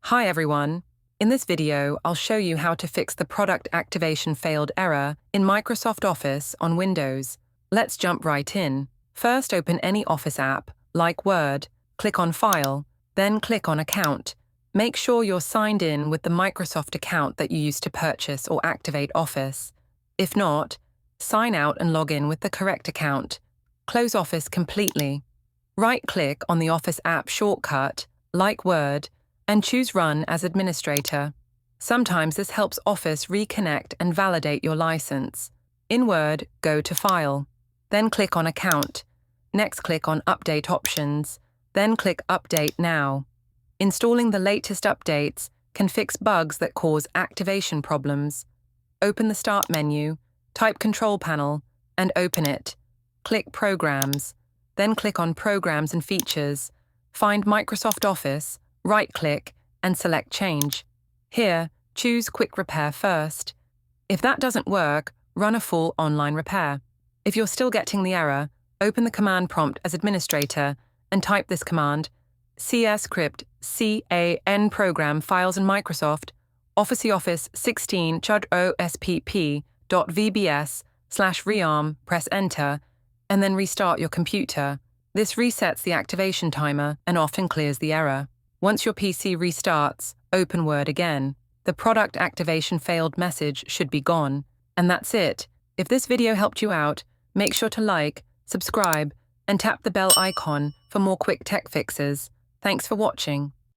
Hi everyone. In this video, I'll show you how to fix the product activation failed error in Microsoft Office on Windows. Let's jump right in. First, open any Office app, like Word, click on File, then click on Account. Make sure you're signed in with the Microsoft account that you used to purchase or activate Office. If not, sign out and log in with the correct account. Close Office completely. Right-click on the Office app shortcut, like Word, and choose Run as administrator. Sometimes this helps Office reconnect and validate your license. In Word, go to File. Then click on Account. Next, click on Update Options. Then click Update Now. Installing the latest updates can fix bugs that cause activation problems. Open the Start menu, type Control Panel, and open it. Click Programs. Then click on Programs and Features. Find Microsoft Office, right-click, and select Change. Here, choose Quick Repair first. If that doesn't work, run a full online repair. If you're still getting the error, open the command prompt as administrator and type this command: cscript can program files in Microsoft Office 16 chud.ospp.vbs/rearm, press Enter, and then restart your computer. This resets the activation timer and often clears the error. Once your PC restarts, open Word again. The product activation failed message should be gone. And that's it. If this video helped you out, make sure to like, subscribe, and tap the bell icon for more quick tech fixes. Thanks for watching.